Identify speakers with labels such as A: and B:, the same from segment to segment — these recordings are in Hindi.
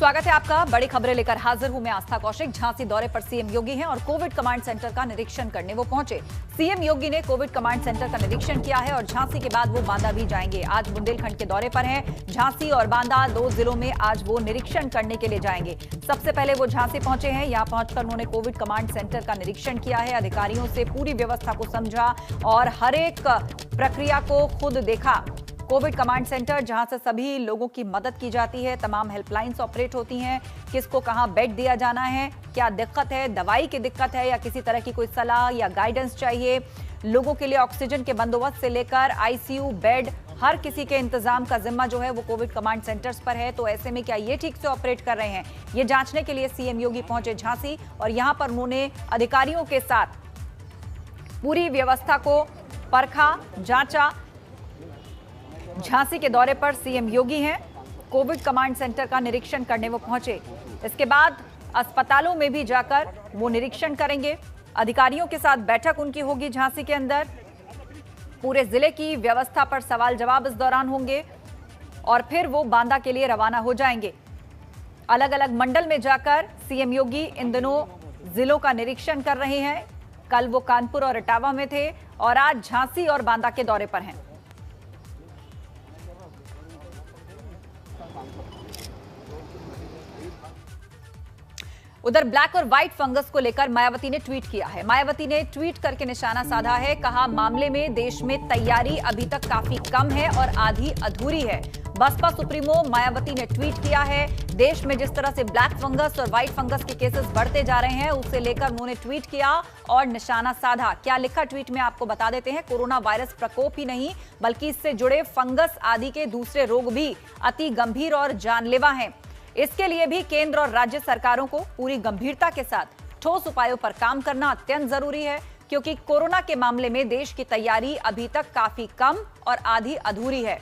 A: स्वागत है आपका। बड़ी खबरें लेकर हाजिर हूं मैं आस्था कौशिक। झांसी दौरे पर सीएम योगी हैं और कोविड कमांड सेंटर का निरीक्षण करने वो पहुंचे। सीएम योगी ने कोविड कमांड सेंटर का निरीक्षण किया है और झांसी के बाद वो बांदा भी जाएंगे। आज बुंदेलखंड के दौरे पर हैं। झांसी और बांदा दो जिलों में आज वो निरीक्षण करने के लिए जाएंगे। सबसे पहले वो झांसी पहुंचे हैं। यहां पहुंचकर उन्होंने कोविड कमांड सेंटर का निरीक्षण किया है। अधिकारियों से पूरी व्यवस्था को समझा और हर एक प्रक्रिया को खुद देखा। कोविड कमांड सेंटर जहां से सभी लोगों की मदद की जाती है, तमाम हेल्पलाइंस ऑपरेट होती हैं, किसको कहां बेड दिया जाना है, क्या दिक्कत है, दवाई की दिक्कत है या किसी तरह की कोई सलाह या गाइडेंस चाहिए, लोगों के लिए ऑक्सीजन के बंदोबस्त से लेकर आईसीयू बेड, हर किसी के इंतजाम का जिम्मा जो है वो कोविड कमांड सेंटर्स पर है। तो ऐसे में क्या ये ठीक से ऑपरेट कर रहे हैं, ये जांचने के लिए सीएम योगी पहुंचे झांसी और यहां पर उन्होंने अधिकारियों के साथ पूरी व्यवस्था को परखा, जांचा। झांसी के दौरे पर सीएम योगी हैं। कोविड कमांड सेंटर का निरीक्षण करने वो पहुंचे। इसके बाद अस्पतालों में भी जाकर वो निरीक्षण करेंगे। अधिकारियों के साथ बैठक उनकी होगी झांसी के अंदर। पूरे जिले की व्यवस्था पर सवाल जवाब इस दौरान होंगे और फिर वो बांदा के लिए रवाना हो जाएंगे। अलग अलग मंडल में जाकर सीएम योगी इन दिनों जिलों का निरीक्षण कर रहे हैं। कल वो कानपुर और इटावा में थे और आज झांसी और बांदा के दौरे पर हैं। उधर ब्लैक और व्हाइट फंगस को लेकर मायावती ने ट्वीट किया है। मायावती ने ट्वीट करके निशाना साधा है। कहा, मामले में देश में तैयारी अभी तक काफी कम है और आधी अधूरी है। बसपा सुप्रीमो मायावती ने ट्वीट किया है। देश में जिस तरह से ब्लैक फंगस और व्हाइट फंगस के केसेस बढ़ते जा रहे हैं, उसे लेकर उन्होंने ट्वीट किया और निशाना साधा। क्या लिखा ट्वीट में आपको बता देते हैं। कोरोना वायरस प्रकोप ही नहीं बल्कि इससे जुड़े फंगस आदि के दूसरे रोग भी अति गंभीर और जानलेवा हैं। इसके लिए भी केंद्र और राज्य सरकारों को पूरी गंभीरता के साथ ठोस उपायों पर काम करना अत्यंत जरूरी है, क्योंकि कोरोना के मामले में देश की तैयारी अभी तक काफी कम और आधी अधूरी है।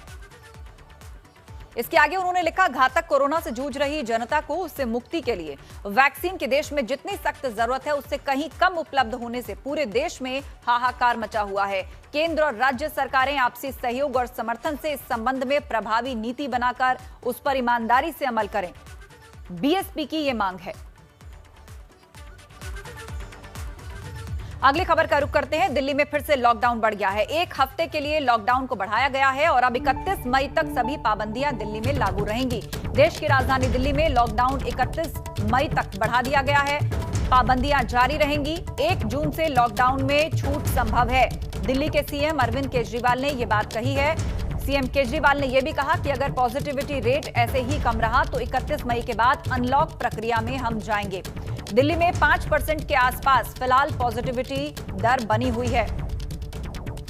A: इसके आगे उन्होंने लिखा, घातक कोरोना से जूझ रही जनता को उससे मुक्ति के लिए वैक्सीन के देश में जितनी सख्त जरूरत है उससे कहीं कम उपलब्ध होने से पूरे देश में हाहाकार मचा हुआ है। केंद्र और राज्य सरकारें आपसी सहयोग और समर्थन से इस संबंध में प्रभावी नीति बनाकर उस पर ईमानदारी से अमल करें। बीएसपी की ये मांग है। अगली खबर का रुख करते हैं। दिल्ली में फिर से लॉकडाउन बढ़ गया है। एक हफ्ते के लिए लॉकडाउन को बढ़ाया गया है और अब 31 मई तक सभी पाबंदियां दिल्ली में लागू रहेंगी। देश की राजधानी दिल्ली में लॉकडाउन 31 मई तक बढ़ा दिया गया है। पाबंदियां जारी रहेंगी। 1 जून से लॉकडाउन में छूट संभव है। दिल्ली के सीएम अरविंद केजरीवाल ने यह बात कही है। सीएम केजरीवाल ने यह भी कहा कि अगर पॉजिटिविटी रेट ऐसे ही कम रहा तो 31 मई के बाद अनलॉक प्रक्रिया में हम जाएंगे। दिल्ली में 5% के आसपास फिलहाल पॉजिटिविटी दर बनी हुई है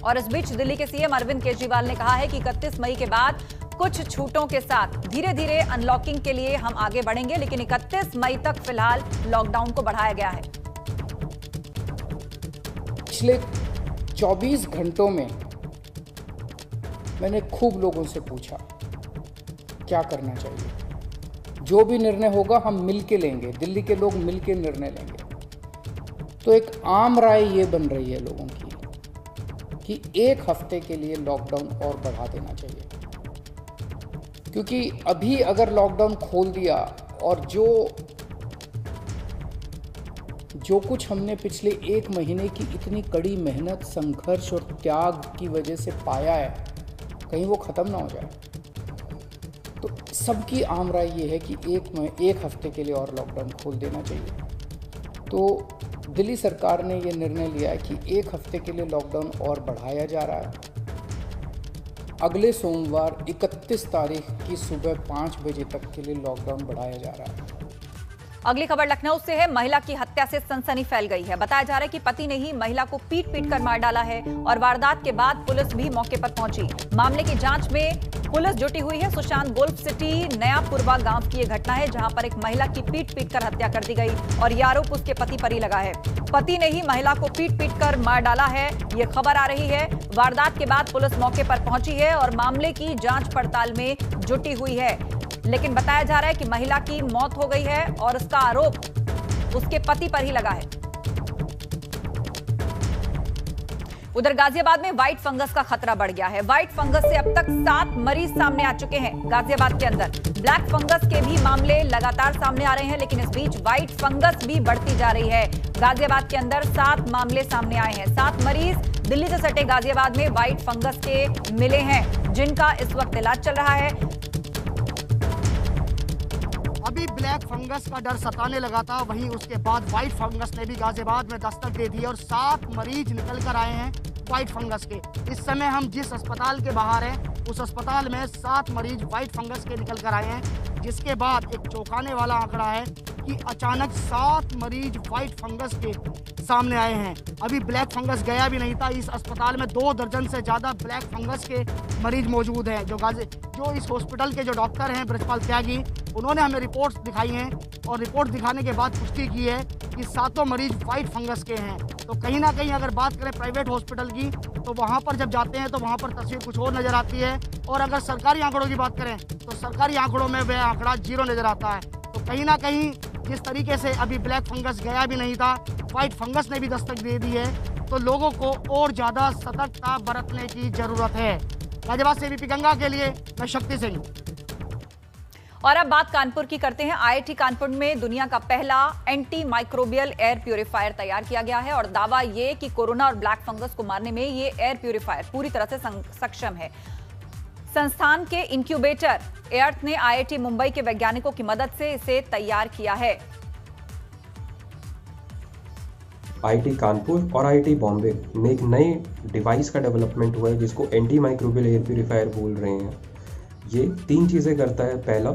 A: और इस बीच दिल्ली के सीएम अरविंद केजरीवाल ने कहा है कि 31 मई के बाद कुछ छूटों के साथ धीरे धीरे अनलॉकिंग के लिए हम आगे बढ़ेंगे, लेकिन 31 मई तक फिलहाल लॉकडाउन को बढ़ाया गया है।
B: पिछले 24 घंटों में मैंने खूब लोगों से पूछा क्या करना चाहिए। जो भी निर्णय होगा हम मिल के लेंगे, दिल्ली के लोग मिल के निर्णय लेंगे। तो एक आम राय ये बन रही है लोगों की कि 1 हफ्ते के लिए लॉकडाउन और बढ़ा देना चाहिए, क्योंकि अभी अगर लॉकडाउन खोल दिया और जो कुछ हमने पिछले 1 महीने की इतनी कड़ी मेहनत, संघर्ष और त्याग की वजह से पाया है, कहीं वो ख़त्म ना हो जाए। तो सबकी आम राय ये है कि 1 हफ्ते के लिए और लॉकडाउन खोल देना चाहिए। तो दिल्ली सरकार ने ये निर्णय लिया है कि 1 हफ्ते के लिए लॉकडाउन और बढ़ाया जा रहा है। अगले सोमवार 31 तारीख की सुबह 5 बजे तक के लिए लॉकडाउन बढ़ाया जा रहा है।
A: अगली खबर लखनऊ से है। महिला की हत्या से सनसनी फैल गई है। बताया जा रहा है कि पति ने ही महिला को पीट कर मार डाला है और वारदात के बाद पुलिस भी मौके पर पहुंची। मामले की जांच में पुलिस जुटी हुई है। सुशांत गोल्फ सिटी नयापुरवा गांव की यह घटना है, जहां पर एक महिला की पीट कर हत्या कर दी गई और यह आरोप उसके पति पर ही लगा है। पति ने ही महिला को पीट कर मार डाला है, यह खबर आ रही है। वारदात के बाद पुलिस मौके पर पहुंची है और मामले की जांच पड़ताल में जुटी हुई है, लेकिन बताया जा रहा है कि महिला की मौत हो गई है और उसका आरोप उसके पति पर ही लगा है। उधर गाजियाबाद में व्हाइट फंगस का खतरा बढ़ गया है। व्हाइट फंगस से अब तक 7 मरीज सामने आ चुके हैं गाजियाबाद के अंदर। ब्लैक फंगस के भी मामले लगातार सामने आ रहे हैं, लेकिन इस बीच व्हाइट फंगस भी बढ़ती जा रही है। गाजियाबाद के अंदर 7 मामले सामने आए हैं। 7 मरीज दिल्ली से सटे गाजियाबाद में व्हाइट फंगस के मिले हैं, जिनका इस वक्त इलाज चल रहा है।
C: अभी ब्लैक फंगस का डर सताने लगा था, वहीं उसके बाद व्हाइट फंगस ने भी गाजियाबाद में दस्तक दे दी और 7 मरीज निकल कर आए हैं व्हाइट फंगस के। इस समय हम जिस अस्पताल के बाहर हैं, उस अस्पताल में 7 मरीज व्हाइट फंगस के निकल कर आए हैं, जिसके बाद एक चौंकाने वाला आंकड़ा है कि अचानक 7 मरीज व्हाइट फंगस के सामने आए हैं। अभी ब्लैक फंगस गया भी नहीं था। इस अस्पताल में 2 दर्जन से ज़्यादा ब्लैक फंगस के मरीज मौजूद हैं। जो इस हॉस्पिटल के जो डॉक्टर हैं ब्रजपाल त्यागी, उन्होंने हमें रिपोर्ट्स दिखाई हैं और रिपोर्ट दिखाने के बाद पुष्टि की है कि 7 मरीज व्हाइट फंगस के हैं। तो कहीं ना कहीं अगर बात करें प्राइवेट हॉस्पिटल की, तो वहाँ पर जब जाते हैं तो वहाँ पर तस्वीर कुछ और नज़र आती है, और अगर सरकारी आंकड़ों की बात करें तो सरकारी आंकड़ों में वह आंकड़ा 0 नज़र आता है। तो कहीं ना कहीं जिस तरीके से अभी ब्लैक फंगस गया भी नहीं था, व्हाइट फंगस ने भी दस्तक दे दी है, तो लोगों को और ज़्यादा सतर्कता बरतने की ज़रूरत है। गाजियाबाद से एबीपी गंगा के लिए मैं शक्ति सिंह।
A: और अब बात कानपुर की करते हैं। आईआईटी कानपुर में दुनिया का पहला एंटी माइक्रोबियल एयर प्यूरिफायर तैयार किया गया है और दावा ये कि कोरोना और ब्लैक फंगस को मारने में ये एयर प्यूरिफायर पूरी तरह से सक्षम है। संस्थान के इंक्यूबेटर एअर्थ ने आईआईटी मुंबई के वैज्ञानिकों की मदद से इसे तैयार किया है।
D: आईआईटी कानपुर और आईआईटी बॉम्बे में एक नए डिवाइस का डेवलपमेंट हुआ है, जिसको एंटी माइक्रोबियल एयर प्यूरिफायर बोल रहे हैं। ये 3 चीज़ें करता है। पहला,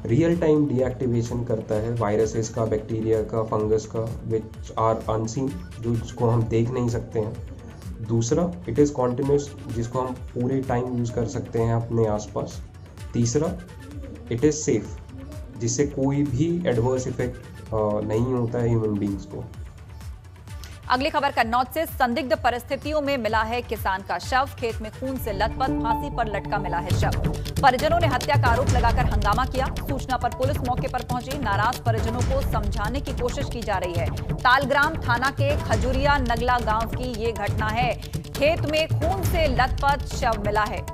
D: रियल टाइम डीएक्टिवेशन करता है वायरसेस का, बैक्टीरिया का, फंगस का, विच आर अनसीन, जिसको हम देख नहीं सकते हैं। दूसरा, इट इज़ कॉन्टिन्यूस, जिसको हम पूरे टाइम यूज़ कर सकते हैं अपने आसपास। तीसरा, इट इज़ सेफ, जिससे कोई भी एडवर्स इफेक्ट नहीं होता है ह्यूमन बींग्स को।
A: अगली खबर कन्नौज से। संदिग्ध परिस्थितियों में मिला है किसान का शव। खेत में खून से लथपथ, फांसी पर लटका मिला है शव। परिजनों ने हत्या का आरोप लगाकर हंगामा किया। सूचना पर पुलिस मौके पर पहुंची। नाराज परिजनों को समझाने की कोशिश की जा रही है। तालग्राम थाना के खजुरिया नगला गांव की ये घटना है। खेत में खून से लथपथ शव मिला है।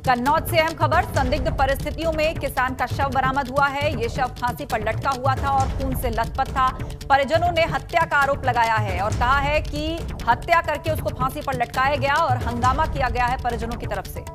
A: कन्नौज से अहम खबर। संदिग्ध परिस्थितियों में किसान का शव बरामद हुआ है। ये शव फांसी पर लटका हुआ था और खून से लथपथ था। परिजनों ने हत्या का आरोप लगाया है और कहा है कि हत्या करके उसको फांसी पर लटकाया गया और हंगामा किया गया है परिजनों की तरफ से।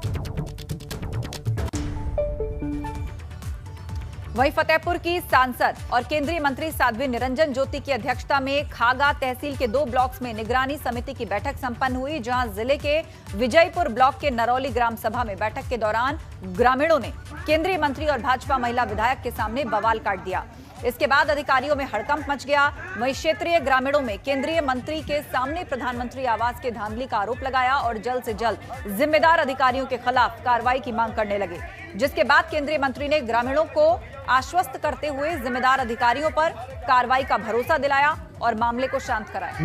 A: वहीं फतेहपुर की सांसद और केंद्रीय मंत्री साध्वी निरंजन ज्योति की अध्यक्षता में खागा तहसील के 2 ब्लॉक्स में निगरानी समिति की बैठक संपन्न हुई, जहां जिले के विजयपुर ब्लॉक के नरौली ग्राम सभा में बैठक के दौरान ग्रामीणों ने केंद्रीय मंत्री और भाजपा महिला विधायक के सामने बवाल काट दिया। इसके बाद अधिकारियों में हड़कंप मच गया। वहीं क्षेत्रीय ग्रामीणों में केंद्रीय मंत्री के सामने प्रधानमंत्री आवास के धांधली का आरोप लगाया और जल्द से जल्द जिम्मेदार अधिकारियों के खिलाफ कार्रवाई की मांग करने लगे, जिसके बाद केंद्रीय मंत्री ने ग्रामीणों को आश्वस्त करते हुए जिम्मेदार अधिकारियों पर कार्रवाई का भरोसा दिलाया और मामले को शांत कराया।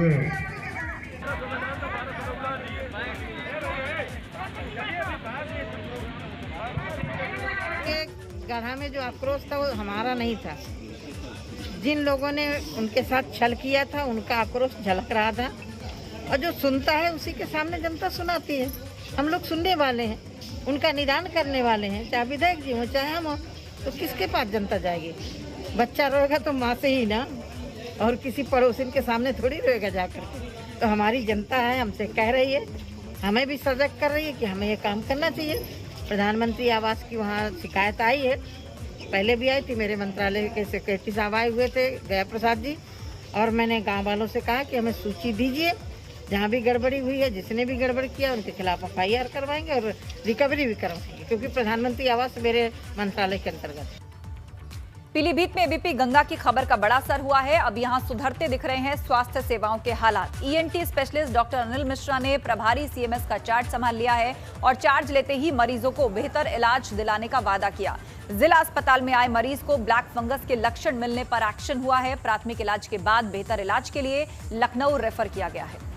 E: गढ़ा में जो आक्रोश था वो हमारा नहीं था। जिन लोगों ने उनके साथ छल किया था उनका आक्रोश झलक रहा था, और जो सुनता है उसी के सामने जनता सुनाती है। हम लोग सुनने वाले हैं, उनका निदान करने वाले हैं, चाहे विधायक जी हो चाहे हम हो। तो किसके पास जनता जाएगी? बच्चा रोएगा तो माँ से ही ना, और किसी पड़ोसी के सामने थोड़ी रोएगा जाकर। तो हमारी जनता है, हमसे कह रही है, हमें भी सजग कर रही है कि हमें ये काम करना चाहिए। प्रधानमंत्री आवास की वहाँ शिकायत आई है, पहले भी आई थी। मेरे मंत्रालय के सेक्रेटरी साहब आए हुए थे, गया प्रसाद जी, और मैंने गांव वालों से कहा कि हमें सूची दीजिए, जहाँ भी गड़बड़ी हुई है, जिसने भी गड़बड़ किया उनके खिलाफ FIR करवाएंगे और रिकवरी भी करवाएंगे, क्योंकि प्रधानमंत्री आवास मेरे मंत्रालय के अंतर्गत है।
A: पीलीभीत में एबीपी गंगा की खबर का बड़ा असर हुआ है। अब यहां सुधरते दिख रहे हैं स्वास्थ्य सेवाओं के हालात। ENT specialist doctor Anil Mishra ने प्रभारी CMS का चार्ज संभाल लिया है और चार्ज लेते ही मरीजों को बेहतर इलाज दिलाने का वादा किया। जिला अस्पताल में आए मरीज को ब्लैक फंगस के लक्षण मिलने पर एक्शन हुआ है। प्राथमिक इलाज के बाद बेहतर इलाज के लिए लखनऊ रेफर किया गया है।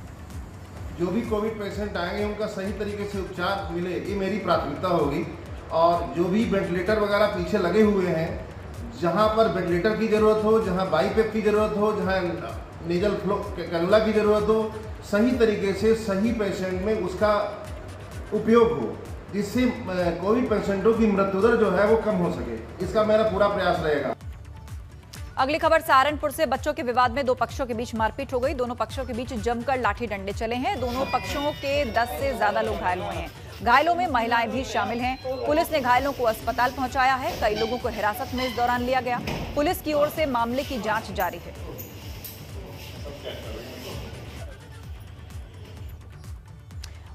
F: जो भी कोविड पेशेंट आएंगे उनका सही तरीके से उपचार मिले, ये मेरी प्राथमिकता होगी। और जो भी वेंटिलेटर वगैरह पीछे लगे हुए हैं, जहाँ पर वेंटिलेटर की ज़रूरत हो, जहाँ बाईपेप की ज़रूरत हो, जहाँ नेजल फ्लो कैनुला की ज़रूरत हो, सही तरीके से सही पेशेंट में उसका उपयोग हो, जिससे कोविड पेशेंटों की मृत्यु दर जो है वो कम हो सके। इसका मेरा पूरा प्रयास रहेगा।
A: अगली खबर सहारनपुर से। बच्चों के विवाद में दो पक्षों के बीच मारपीट हो गई। दोनों पक्षों के बीच जमकर लाठी डंडे चले हैं। दोनों पक्षों के 10 से ज्यादा लोग घायल हुए हैं। घायलों में महिलाएं भी शामिल हैं। पुलिस ने घायलों को अस्पताल पहुंचाया है। कई लोगों को हिरासत में इस दौरान लिया गया। पुलिस की ओर से मामले की जांच जारी है।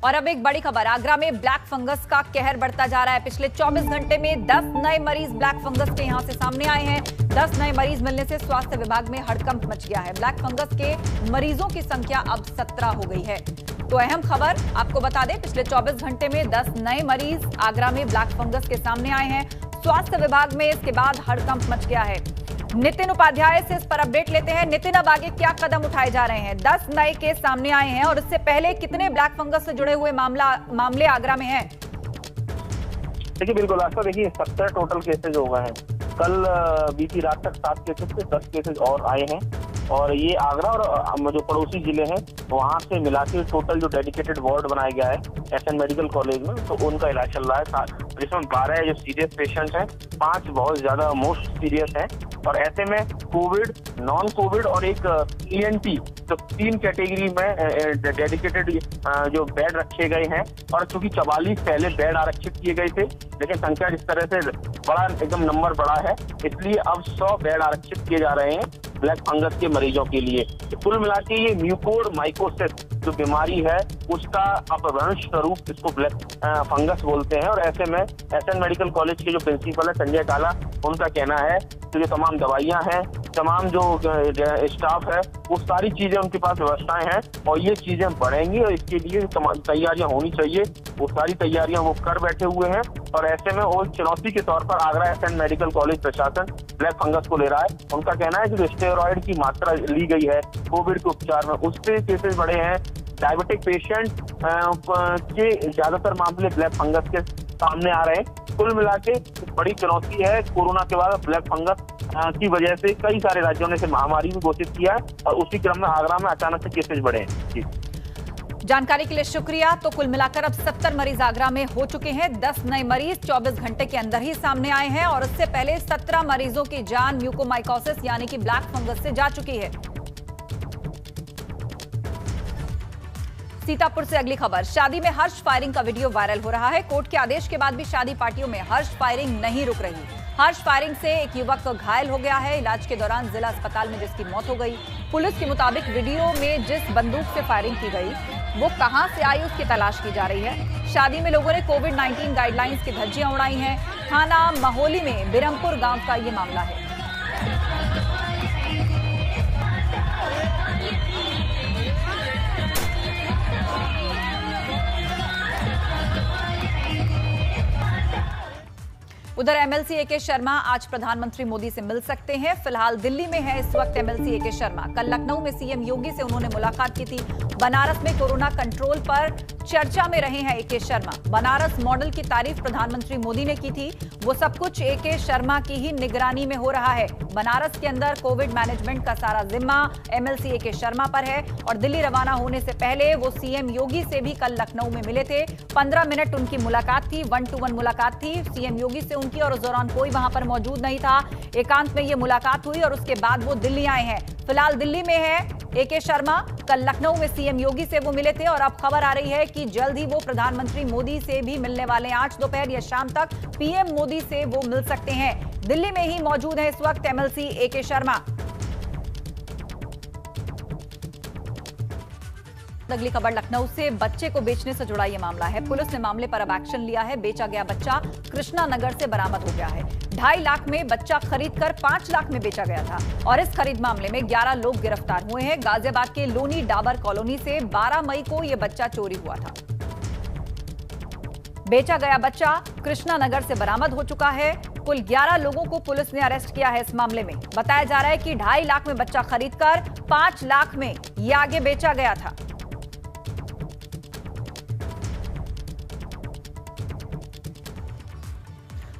A: और अब एक बड़ी खबर, आगरा में ब्लैक फंगस का कहर बढ़ता जा रहा है। पिछले 24 घंटे में 10 नए मरीज ब्लैक फंगस के यहां से सामने आए हैं। 10 नए मरीज मिलने से स्वास्थ्य विभाग में हड़कंप मच गया है। ब्लैक फंगस के मरीजों की संख्या अब 17 हो गई है। तो अहम खबर आपको बता दें, पिछले 24 घंटे में 10 नए मरीज आगरा में ब्लैक फंगस के सामने आए हैं। स्वास्थ्य विभाग में इसके बाद हड़कंप मच गया है। नितिन उपाध्याय से इस पर अपडेट लेते हैं। नितिन, अब आगे क्या कदम उठाए जा रहे हैं? 10 नए केस सामने आए हैं और इससे पहले कितने ब्लैक फंगस से जुड़े हुए मामले आगरा में हैं?
G: देखिए बिल्कुल आस्था, देखिए 70 टोटल केसेज हो गए हैं। कल बीती रात तक 7 केसेज से 10 केसेज और आए हैं। और ये आगरा और जो पड़ोसी जिले हैं वहाँ से मिला के टोटल जो डेडिकेटेड वार्ड बनाया गया है एसएन मेडिकल कॉलेज में, तो उनका इलाज चल रहा है, जिसमें 12 जो सीरियस पेशेंट्स हैं, 5 बहुत ज्यादा मोस्ट सीरियस हैं। और ऐसे में कोविड, नॉन कोविड और एक ईएनटी, तो 3 कैटेगरी में डेडिकेटेड जो बेड रखे गए हैं। और चूंकि 44 पहले बेड आरक्षित किए गए थे, लेकिन संख्या जिस तरह से बड़ा एकदम नंबर बड़ा है, इसलिए अब 100 बेड आरक्षित किए जा रहे हैं ब्लैक फंगस के मरीजों के लिए। तो कुल मिला के ये म्यूकोर माइकोसिस जो बीमारी है उसका अपभ्रंश स्वरूप इसको ब्लैक फंगस बोलते हैं। और ऐसे में एसएन मेडिकल कॉलेज के जो प्रिंसिपल है संजय काला, उनका कहना है कि जो तमाम दवाइयां हैं, तमाम जो स्टाफ है, वो सारी चीजें उनके पास व्यवस्थाएं हैं और ये चीजें बढ़ेंगी और इसके लिए तैयारियां होनी चाहिए। वो सारी तैयारियां वो कर बैठे हुए हैं। और ऐसे में और चुनौती के तौर पर आगरा एसएन मेडिकल कॉलेज प्रशासन ब्लैक फंगस को ले रहा है। उनका कहना है कि जो स्टेरॉइड की मात्रा ली गई है कोविड के उपचार में, उससे केसेस बढ़े हैं। डायबिटिक पेशेंट के ज्यादातर मामले ब्लैक फंगस के सामने आ रहे हैं। कुल मिला के बड़ी चुनौती है। कोरोना के बाद ब्लैक फंगस की वजह से कई सारे राज्यों ने इसे महामारी भी घोषित किया है और उसी क्रम में आगरा में अचानक से केसेस बढ़े हैं। जी,
A: जानकारी के लिए शुक्रिया। तो कुल मिलाकर अब 70 मरीज आगरा में हो चुके हैं। 10 नए मरीज 24 घंटे के अंदर ही सामने आए हैं और इससे पहले 17 मरीजों की जान म्यूकोमाइकोसिस यानी कि ब्लैक फंगस से जा चुकी है। सीतापुर से अगली खबर, शादी में हर्ष फायरिंग का वीडियो वायरल हो रहा है। कोर्ट के आदेश के बाद भी शादी पार्टियों में हर्ष फायरिंग नहीं रुक रही। हर्ष फायरिंग से एक युवक घायल हो गया है। इलाज के दौरान जिला अस्पताल में जिसकी मौत हो गई। पुलिस के मुताबिक वीडियो में जिस बंदूक से फायरिंग की गई वो कहां से आई उसकी तलाश की जा रही है। शादी में लोगों ने कोविड-19 गाइडलाइंस की धज्जियां उड़ाई हैं। थाना महोली में बिरमपुर गांव का ये मामला है। उधर एमएलसी एके शर्मा आज प्रधानमंत्री मोदी से मिल सकते हैं। फिलहाल दिल्ली में है इस वक्त एमएलसी एके शर्मा। कल लखनऊ में सीएम योगी से उन्होंने मुलाकात की थी। बनारस में कोरोना कंट्रोल पर चर्चा में रहे हैं एके शर्मा। बनारस मॉडल की तारीफ प्रधानमंत्री मोदी ने की थी। वो सब कुछ एके शर्मा की ही निगरानी में हो रहा है। बनारस के अंदर कोविड मैनेजमेंट का सारा जिम्मा एमएलसी एके शर्मा पर है और दिल्ली रवाना होने से पहले वो सीएम योगी से भी कल लखनऊ में मिले थे। 15 मिनट उनकी मुलाकात थी, 1-to-1 मुलाकात थी सीएम योगी से उनकी, और उस दौरान कोई वहां पर मौजूद नहीं था। एकांत में ये मुलाकात हुई और उसके बाद वो दिल्ली आए हैं। फिलहाल दिल्ली में है एके शर्मा। कल लखनऊ में सीएम योगी से वो मिले थे और अब खबर आ रही है कि जल्द ही वो प्रधानमंत्री मोदी से भी मिलने वाले हैं। आज दोपहर या शाम तक पीएम मोदी से वो मिल सकते हैं। दिल्ली में ही मौजूद है इस वक्त एमएलसी एके शर्मा। अगली खबर लखनऊ से, बच्चे को बेचने से जुड़ा यह मामला है। पुलिस ने मामले पर अब एक्शन लिया है। बेचा गया बच्चा कृष्णा नगर से बरामद हो गया है। 2.5 लाख में बच्चा खरीदकर 5 लाख में बेचा गया था और इस खरीद मामले में 11 लोग गिरफ्तार हुए हैं। गाजियाबाद के लोनी डाबर कॉलोनी से 12 मई को यह बच्चा चोरी हुआ था। बेचा गया बच्चा कृष्णा नगर से बरामद हो चुका है। कुल 11 लोगों को पुलिस ने अरेस्ट किया है इस मामले में। बताया जा रहा है कि 2.5 लाख में बच्चा खरीदकर 5 लाख में यह आगे बेचा गया था।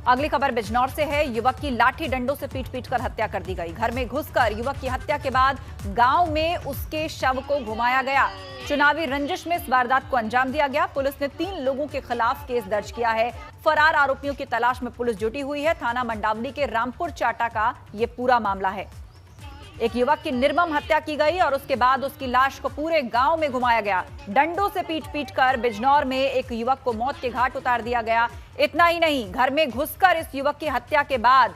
A: अगली खबर बिजनौर से है। युवक की लाठी डंडों से पीट कर हत्या कर दी गई। घर में घुसकर युवक की हत्या के बाद गांव में उसके शव को घुमाया गया। चुनावी रंजिश में इस वारदात को अंजाम दिया गया। पुलिस ने 3 लोगों के खिलाफ केस दर्ज किया है। फरार आरोपियों की तलाश में पुलिस जुटी हुई है। थाना मंडावली के रामपुर चाटा का यह पूरा मामला है। एक युवक की निर्मम हत्या की गई और उसके बाद उसकी लाश को पूरे गांव में घुमाया गया। डंडों से पीट कर बिजनौर में एक युवक को मौत के घाट उतार दिया गया। इतना ही नहीं, घर में घुसकर इस युवक की हत्या के बाद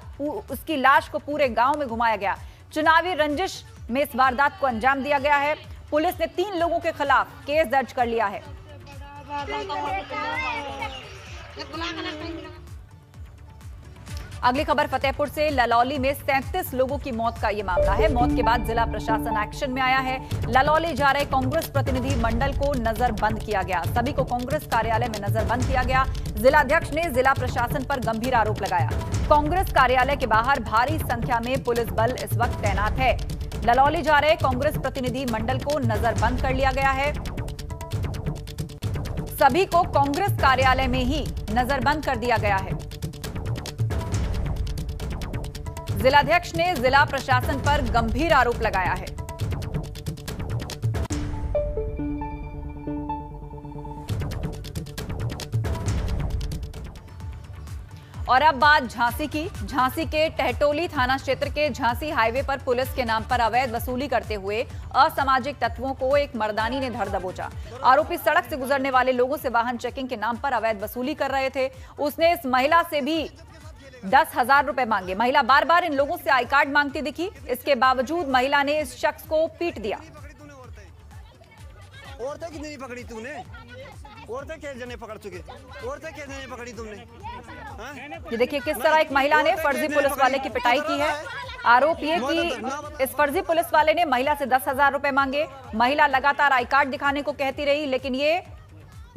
A: उसकी लाश को पूरे गांव में घुमाया गया। चुनावी रंजिश में इस वारदात को अंजाम दिया गया है। पुलिस ने 3 लोगों के खिलाफ केस दर्ज कर लिया है। अगली खबर फतेहपुर से। ललौली में 37 लोगों की मौत का यह मामला है। मौत के बाद जिला प्रशासन एक्शन में आया है। ललौली जा रहे कांग्रेस प्रतिनिधि मंडल को नजरबंद किया गया। सभी को कांग्रेस कार्यालय में नजरबंद किया गया। जिलाध्यक्ष ने जिला प्रशासन पर गंभीर आरोप लगाया। कांग्रेस कार्यालय के बाहर भारी संख्या में पुलिस बल इस वक्त तैनात है। ललौली जा रहे कांग्रेस प्रतिनिधि मंडल को नजरबंद कर लिया गया है। सभी को कांग्रेस कार्यालय में ही नजरबंद कर दिया गया है। जिलाध्यक्ष ने जिला प्रशासन पर गंभीर आरोप लगाया है। और अब बात झांसी की। झांसी के टहटोली थाना क्षेत्र के झांसी हाईवे पर पुलिस के नाम पर अवैध वसूली करते हुए असामाजिक तत्वों को एक मर्दानी ने धर दबोचा। आरोपी सड़क से गुजरने वाले लोगों से वाहन चेकिंग के नाम पर अवैध वसूली कर रहे थे। उसने इस महिला से भी 10,000 रुपए मांगे। महिला बार बार इन लोगों से आई कार्ड मांगती दिखी। इसके बावजूद महिला ने इस शख्स को पीट दिया।
H: औरतें कितनी नहीं पकड़ी तूने? औरतें कितने जने पकड़ चुके? औरतें कितने नहीं पकड़ी तुमने?
A: ये देखिए किस तरह एक महिला ने फर्जी पुलिस वाले की पिटाई की है। आरोप ये कि इस फर्जी पुलिस वाले ने महिला से 10,000 रुपए मांगे। महिला लगातार आई कार्ड दिखाने को कहती रही, लेकिन ये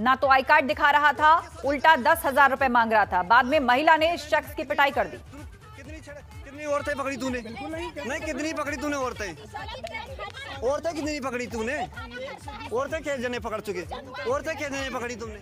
A: ना तो आई कार्ड दिखा रहा था, उल्टा 10,000 रुपए मांग रहा था। बाद में महिला ने इस शख्स की पिटाई कर दी।
H: कितनी औरतें पकड़ी तूने? नहीं, कितनी पकड़ी तूने औरतें? औरतें कितनी नहीं पकड़ी तूने? औरतें कितने जने पकड़ चुके? औरतें कितने नहीं पकड़ी तुमने?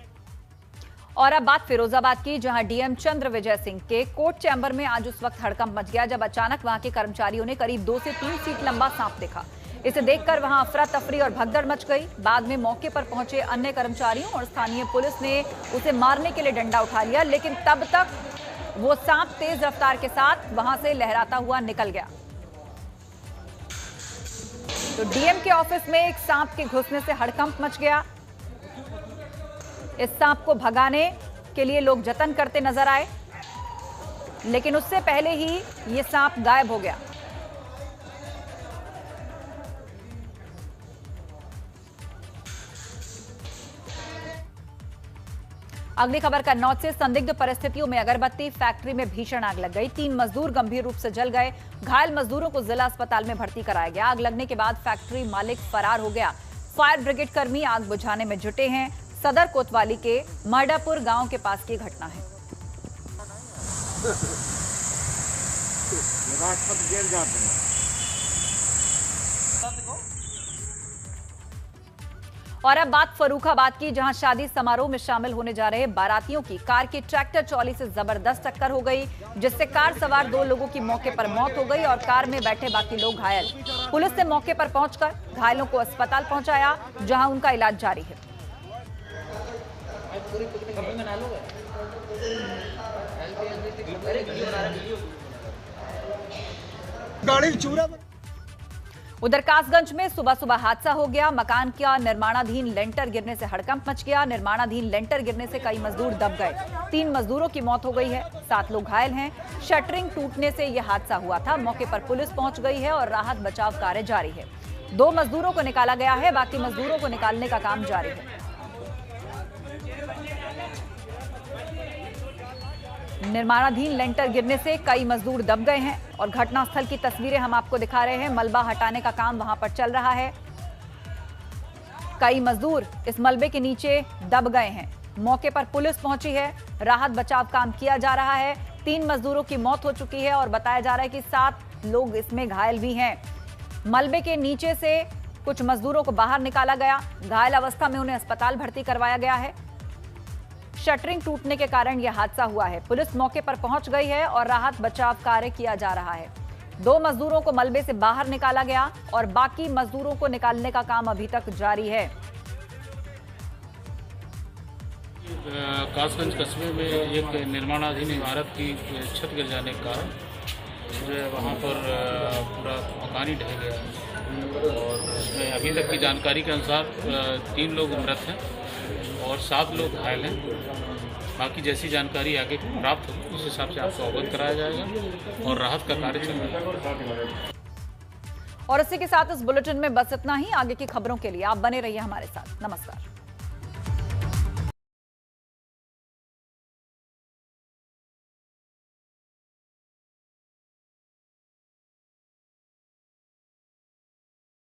A: और अब बात फिरोजाबाद की, जहां डीएम चंद्र विजय सिंह के कोर्ट चैम्बर में आज उस वक्त हड़कंप मच गया जब अचानक वहां के कर्मचारियों ने करीब 2 से 3 फीट लंबा सांप देखा। इसे देखकर वहां अफरा तफरी और भगदड़ मच गई। बाद में मौके पर पहुंचे अन्य कर्मचारियों और स्थानीय पुलिस ने उसे मारने के लिए डंडा उठा लिया, लेकिन तब तक वो सांप तेज रफ्तार के साथ वहां से लहराता हुआ निकल गया। तो डीएम के ऑफिस में एक सांप के घुसने से हड़कंप मच गया। इस सांप को भगाने के लिए लोग जतन करते नजर आए, लेकिन उससे पहले ही ये सांप गायब हो गया। अगली खबर कन्नौज से। संदिग्ध परिस्थितियों में अगरबत्ती फैक्ट्री में भीषण आग लग गई। 3 मजदूर गंभीर रूप से जल गए। घायल मजदूरों को जिला अस्पताल में भर्ती कराया गया। आग लगने के बाद फैक्ट्री मालिक फरार हो गया। फायर ब्रिगेड कर्मी आग बुझाने में जुटे हैं। सदर कोतवाली के मर्डापुर गांव के पास की घटना है। और अब बात फर्रुखाबाद की, जहां शादी समारोह में शामिल होने जा रहे बारातियों की कार की ट्रैक्टर ट्रॉली से जबरदस्त टक्कर हो गई, जिससे कार सवार 2 लोगों की मौके पर मौत हो गई और कार में बैठे बाकी लोग घायल। पुलिस ने मौके पर पहुंचकर घायलों को अस्पताल पहुंचाया, जहां उनका इलाज जारी है। उधर कासगंज में सुबह सुबह हादसा हो गया। मकान का निर्माणाधीन लेंटर गिरने से हड़कंप मच गया। निर्माणाधीन लेंटर गिरने से कई मजदूर दब गए। 3 मजदूरों की मौत हो गई है, 7 लोग घायल हैं। शटरिंग टूटने से यह हादसा हुआ था। मौके पर पुलिस पहुंच गई है और राहत बचाव कार्य जारी है। 2 मजदूरों को निकाला गया है, बाकी मजदूरों को निकालने का काम जारी है। निर्माणाधीन लेंटर गिरने से कई मजदूर दब गए हैं और घटनास्थल की तस्वीरें हम आपको दिखा रहे हैं। मलबा हटाने का काम वहां पर चल रहा है। कई मजदूर इस मलबे के नीचे दब गए हैं। मौके पर पुलिस पहुंची है, राहत बचाव काम किया जा रहा है। 3 मजदूरों की मौत हो चुकी है और बताया जा रहा है कि 7 लोग इसमें घायल भी हैं। मलबे के नीचे से कुछ मजदूरों को बाहर निकाला गया। घायल अवस्था में उन्हें अस्पताल भर्ती करवाया गया है। शटरिंग टूटने के कारण यह हादसा हुआ है। पुलिस मौके पर पहुंच गई है और राहत बचाव कार्य किया जा रहा है। 2 मजदूरों को मलबे से बाहर निकाला गया और बाकी मजदूरों को निकालने का काम अभी तक जारी है।
I: कासगंज कस्बे में एक निर्माणाधीन इमारत की छत गिर जाने के कारण जो है वहाँ पर पूरा मकान ही ढह गया है और उसमें अभी तक की जानकारी के अनुसार 3 लोग मृत हैं और 7 लोग घायल हैं। बाकी जैसी जानकारी आगे प्राप्त होगी उस हिसाब से आपको अवगत कराया जाएगा और राहत का कार्य चल रहा है।
A: और इसी के साथ इस बुलेटिन में बस इतना ही। आगे की खबरों के लिए आप बने रहिए हमारे साथ। नमस्कार।